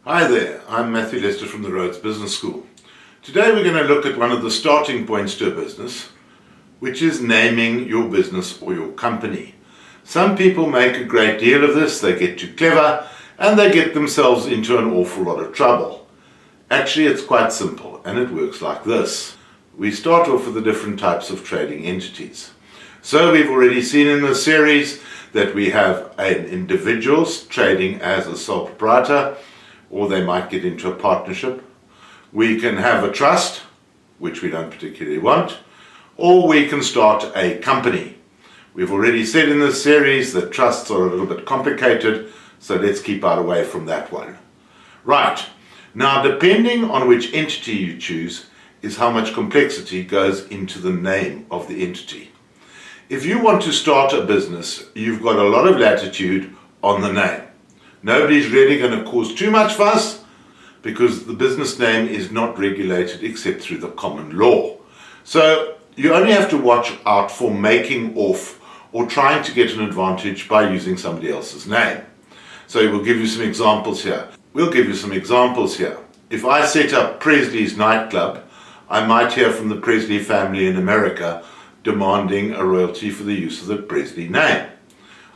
Hi there, I'm Matthew Lester from the Rhodes Business School. Today we're going to look at one of the starting points to a business, which is naming your business or your company. Some people make a great deal of this, they get too clever, and they get themselves into an awful lot of trouble. Actually, it's quite simple, and it works like this. We start off with the different types of trading entities. So we've already seen in this series that we have individuals trading as a sole proprietor, or they might get into a partnership. We can have a trust, which we don't particularly want, or we can start a company. We've already said in this series that trusts are a little bit complicated, so let's keep out away from that one. Right, now depending on which entity you choose is how much complexity goes into the name of the entity. If you want to start a business, you've got a lot of latitude on the name. Nobody's really going to cause too much fuss because the business name is not regulated except through the common law. So you only have to watch out for making off or trying to get an advantage by using somebody else's name. So we'll give you some examples here. If I set up Presley's nightclub, I might hear from the Presley family in America demanding a royalty for the use of the Presley name.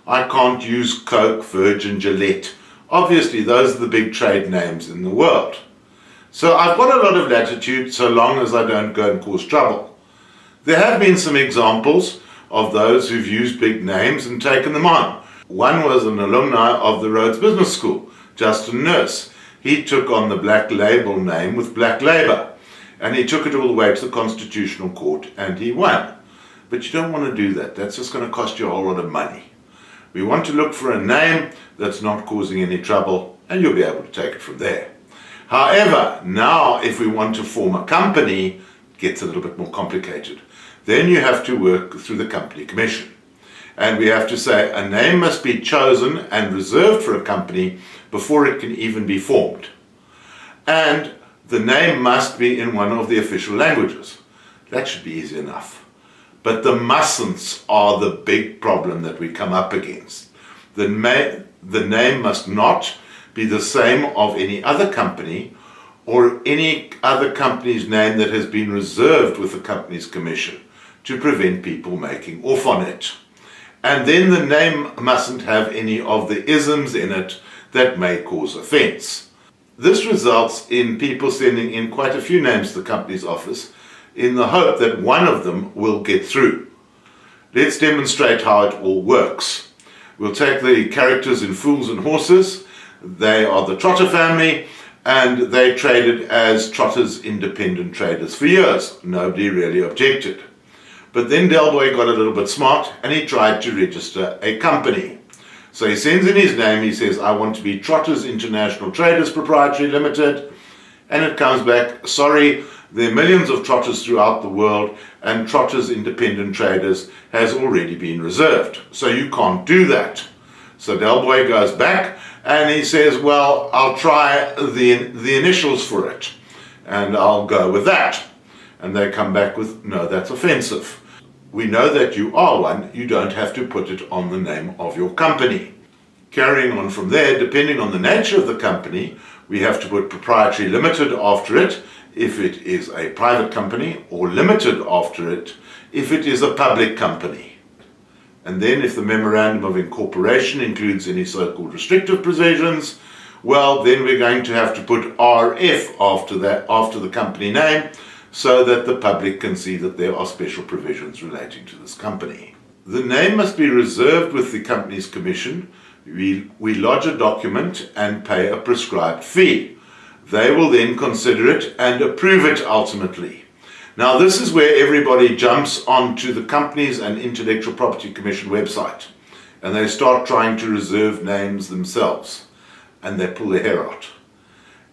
I can't use Coke, Virgin, Gillette. Obviously, those are the big trade names in the world. So I've got a lot of latitude so long as I don't go and cause trouble. There have been some examples of those who've used big names and taken them on. One was an alumni of the Rhodes Business School, Justin Nurse. He took on the Black Label name with Black Labor, and he took it all the way to the Constitutional Court and he won. But you don't want to do that. That's just going to cost you a whole lot of money. We want to look for a name that's not causing any trouble, and you'll be able to take it from there. However, now if we want to form a company, it gets a little bit more complicated. Then you have to work through the company commission. And we have to say a name must be chosen and reserved for a company before it can even be formed. And the name must be in one of the official languages. That should be easy enough. But the mustn'ts are the big problem that we come up against. The name must not be the same of any other company or any other company's name that has been reserved with the company's commission to prevent people making off on it. And then the name mustn't have any of the isms in it that may cause offense. This results in people sending in quite a few names to the company's office in the hope that one of them will get through. Let's demonstrate how it all works. We'll take the characters in Fools and Horses. They are the Trotter family, and they traded as Trotters Independent Traders for years. Nobody really objected. But then Del Boy got a little bit smart and he tried to register a company. So he sends in his name, he says, I want to be Trotters International Traders Proprietary Limited, and it comes back, sorry, there are millions of trotters throughout the world, and Trotters Independent Traders has already been reserved. So you can't do that. So Del Boy goes back and he says, well, I'll try the initials for it, and I'll go with that. And they come back with, no, that's offensive. We know that you are one, you don't have to put it on the name of your company. Carrying on from there, depending on the nature of the company, we have to put Proprietary Limited after it, if it is a private company, or limited after it if it is a public company. And then if the memorandum of incorporation includes any so-called restrictive provisions, well, then we're going to have to put RF after that, after the company name, so that the public can see that there are special provisions relating to this company. The name must be reserved with the company's commission. We lodge a document and pay a prescribed fee. They will then consider it and approve it ultimately. Now this is where everybody jumps onto the Companies and Intellectual Property Commission website and they start trying to reserve names themselves and they pull their hair out.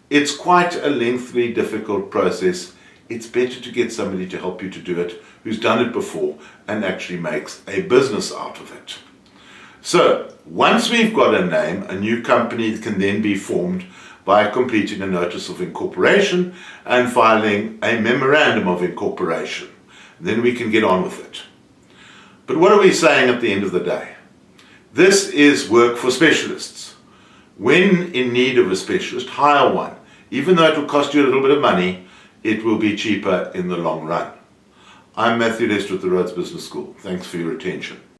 It's quite a lengthy, difficult process. It's better to get somebody to help you to do it who's done it before and actually makes a business out of it. So once we've got a name, a new company can then be formed by completing a notice of incorporation and filing a memorandum of incorporation. Then we can get on with it. But what are we saying at the end of the day? This is work for specialists. When in need of a specialist, hire one. Even though it will cost you a little bit of money, it will be cheaper in the long run. I'm Matthew Lester at the Rhodes Business School. Thanks for your attention.